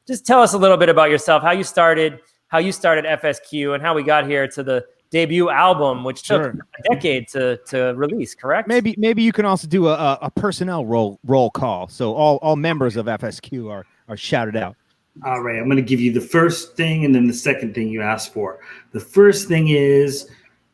just tell us a little bit about yourself, how you started FSQ, and how we got here to the debut album, which took a decade to release, correct? Maybe you can also do a personnel roll call, so all members of FSQ are shouted out. All right, I'm going to give you the first thing and then the second thing you asked for. The first thing is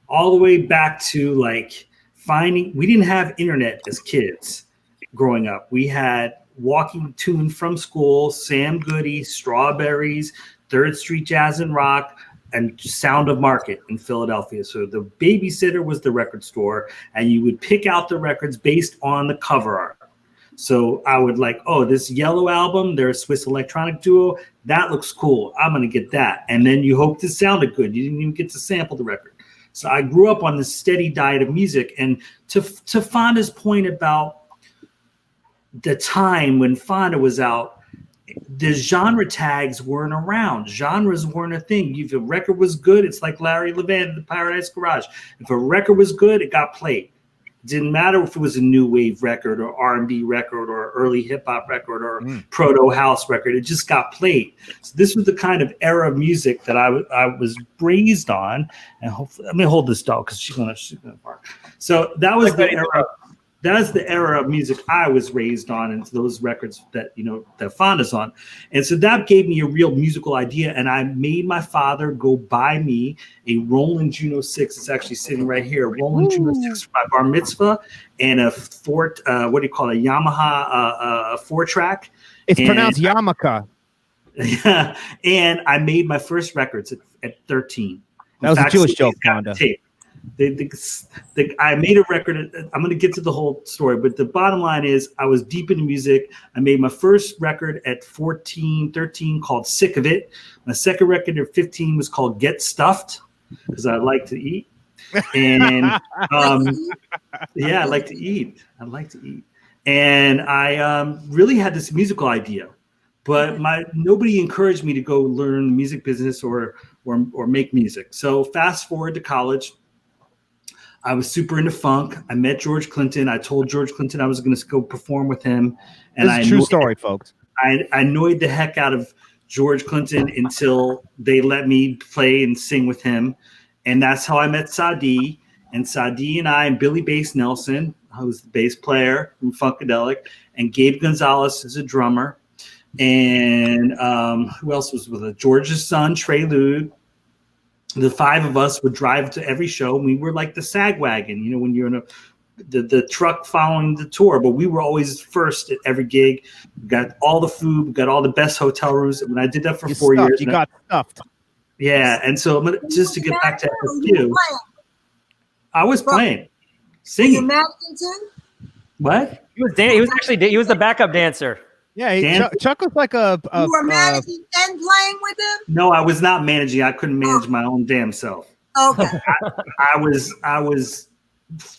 all the way back to like we didn't have internet as kids growing up. We had walking to and from school, Sam Goody, Strawberries, 3rd Street Jazz and Rock, and Sound of Market in Philadelphia. So the babysitter was the record store, and you would pick out the records based on the cover art. So I would like, oh, this yellow album, they're a Swiss electronic duo. That looks cool. I'm going to get that. And then you hoped it sounded good. You didn't even get to sample the record. So I grew up on this steady diet of music. And to Fonda's point about the time when Fonda was out, the genre tags weren't around. Genres weren't a thing. If a record was good, it's like Larry Levan at the Paradise Garage. If a record was good, it got played. Didn't matter if it was a new wave record or R&B record or early hip hop record or proto house record. It just got played. So this was the kind of era of music that I was raised on. And hopefully, let me hold this dog because she's gonna bark. So that was the era. That's the era of music I was raised on, and those records that that Fonda's on. And so that gave me a real musical idea. And I made my father go buy me a Roland Juno 6. It's actually sitting right here. Roland Juno 6 for my bar mitzvah, and a a Yamaha 4-track. It's pronounced Yamaka. Yeah. And I made my first records at 13. That was a Jewish joke, Fonda. I made a record. I'm going to get to the whole story, but the bottom line is I was deep into music. I made my first record at 14, 13 called Sick of It. My second record at 15 was called Get Stuffed because I like to eat. And yeah, I like to eat. And I really had this musical idea, but nobody encouraged me to go learn the music business or make music. So fast forward to college. I was super into funk. I met George Clinton. I told George Clinton I was going to go perform with him. And this is a true story, folks. I annoyed the heck out of George Clinton until they let me play and sing with him. And that's how I met Sadi. And Sadi and I and Billy Bass Nelson, who was the bass player from Funkadelic, and Gabe Gonzalez is a drummer. And who else was with it? George's son, Trey Lude. The 5 of us would drive to every show. We were like the sag wagon, when you're in the truck following the tour. But we were always first at every gig. We got all the food. We got all the best hotel rooms. And when I did that for 4 years. You got stuffed. Yeah. And so just to get back to FSQ, I was playing, singing. What? He was the backup dancer. Yeah, Chuck was like you were managing and playing with him? No, I was not managing. I couldn't manage my own damn self. Okay. I was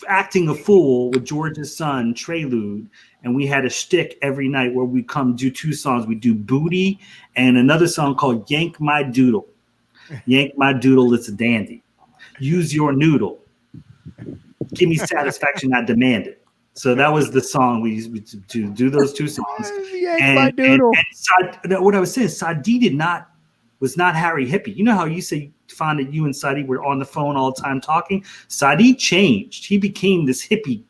acting a fool with George's son, Trey Lude, and we had a shtick every night where we come do 2 songs. We do Booty and another song called Yank My Doodle. Yank My Doodle, it's a dandy. Use your noodle. Give me satisfaction, I demand it. So that was the song we used to do those 2 songs. And what I was saying, Sadi was not Harry Hippie. You know how you say found that you and Sadi were on the phone all the time talking? Sadi changed. He became this hippie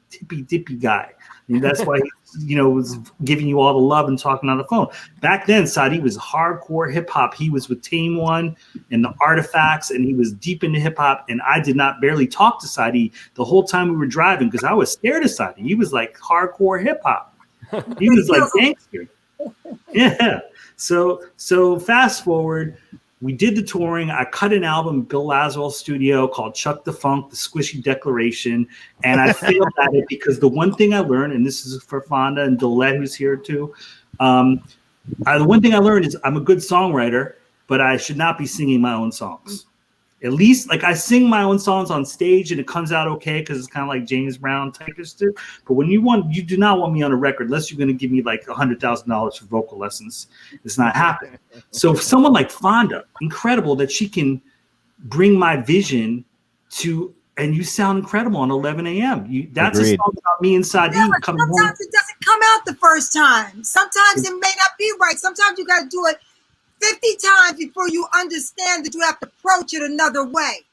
dippy guy. And that's why he was giving you all the love and talking on the phone. Back then, Sadi was hardcore hip hop. He was with Tame One and the Artifacts, and he was deep into hip hop. And I did not barely talk to Sadi the whole time we were driving because I was scared of Sadi. He was like hardcore hip hop. He was like gangster. Yeah. So fast forward, we did the touring. I cut an album in Bill Laswell's studio called Chuck the Funk, The Squishy Declaration. And I failed at it because the one thing I learned, and this is for Fonda and Dolette, who's here too. The one thing I learned is I'm a good songwriter, but I should not be singing my own songs. At least, like, I sing my own songs on stage and it comes out okay because it's kind of like James Brown type of stuff. But when you do not want me on a record unless you're going to give me like $100,000 for vocal lessons. It's not happening. So someone like Fonda, incredible that she can bring my vision to, and you sound incredible on 11 a.m. That's Agreed. A song about me and Sadi coming home. Sometimes it doesn't come out the first time. Sometimes it may not be right. Sometimes you got to do it 50 times before you understand that you have to approach it another way.